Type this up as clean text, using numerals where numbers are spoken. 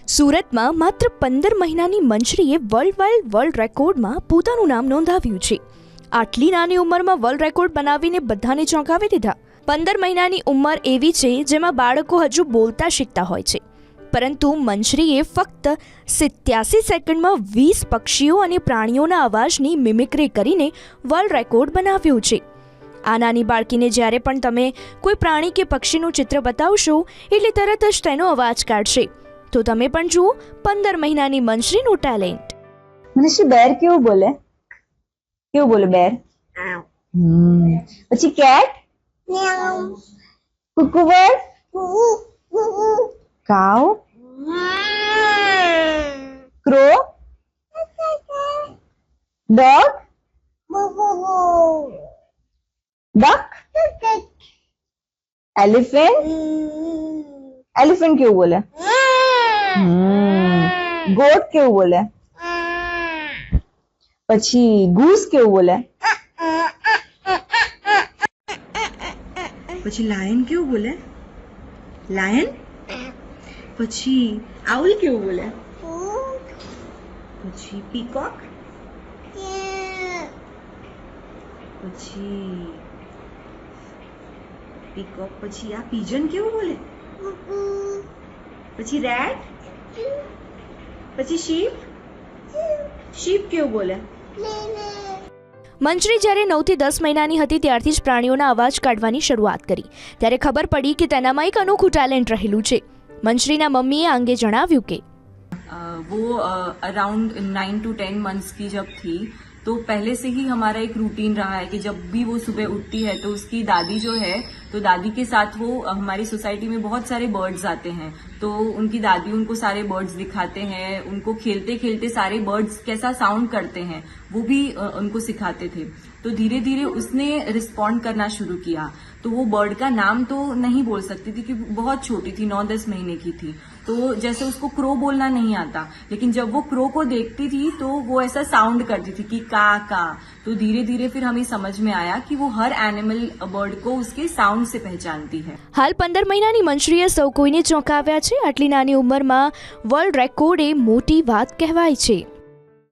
સુરતમાં માત્ર 15 મહિનાની મંજરીએ વર્લ્ડ રેકોર્ડમાં પોતાનું નામ નોંધાવ્યું છે. આટલી નાની ઉંમરમાં વર્લ્ડ રેકોર્ડ બનાવીને બધાને ચોંકાવી દીધા. 15 મહિનાની ઉંમર એવી છે જેમાં બાળકો હજુ બોલતા શીખતા હોય છે, પરંતુ મંજરીએ ફક્ત 87 સેકન્ડમાં 20 પક્ષીઓ અને પ્રાણીઓના અવાજની મિમિક્રી કરીને વર્લ્ડ રેકોર્ડ બનાવ્યો છે. આ નાની બાળકીને જ્યારે પણ તમે કોઈ પ્રાણી કે પક્ષીનું ચિત્ર બતાવશો એટલે તરત જ તેનો અવાજ કાઢશે. તો તમે પણ જુઓ 15 મહિનાની મંજરીનું ટેલેન્ટ. મનીષી, બેર કેવું બોલે? કેવું બોલે બેર? પછી cat? Cuckoo bird? Cow? Crow? Dog? Duck? Elephant? Elephant કેવું બોલે? ગોટ કેવું બોલે? પછી ગૂસ કેવું બોલે? પછી લાયન કેવું બોલે? લાયન? પછી આઉલ કેવું બોલે? પછી પીકોક? પછી પીકોક પછી આ પીજન કેવું બોલે? પછી રેટ? પછી શીપ કેવું બોલે? મંજરી જ્યારે 9 થી 10 મહિનાની હતી ત્યારથી જ પ્રાણીઓના અવાજ કાઢવાની શરૂઆત કરી. ત્યારે ખબર પડી કે તેનામાં એક અનોખું ટેલેન્ટ રહેલું છે. મંજરીના મમ્મીએ આ અંગે જણાવ્યું કે वो अराउंड 9 to 10 मंथ्स की जब थी तो पहले से ही हमारा एक रूटीन रहा है कि जब भी वो सुबह उठती है तो उसकी दादी जो है तो दादी के साथ वो हमारी सोसाइटी में बहुत सारे बर्ड्स आते हैं तो उनकी दादी उनको सारे बर्ड्स दिखाते हैं, उनको खेलते खेलते सारे बर्ड्स कैसा साउंड करते हैं वो भी उनको सिखाते थे. तो धीरे धीरे उसने रिस्पॉन्ड करना शुरू किया. तो वो बर्ड का नाम तो नहीं बोल सकती थी क्योंकि बहुत छोटी थी, 9-10 महीने की थी. तो जैसे उसको क्रो बोलना नहीं आता, लेकिन जब वो क्रो को देखती थी तो वो ऐसा साउंड करती थी कि का. तो धीरे धीरे फिर हमें समझ में आया कि वो हर एनिमल बर्ड को उसके साउंड से पहचानती है. હાલ 15 મહિનાની મંજરીએ સૌ કોઈને ચોંકાવ્યા છે. આટલી નાની ઉંમરમાં વર્લ્ડ રેકોર્ડ એ મોટી વાત કહેવાય છે.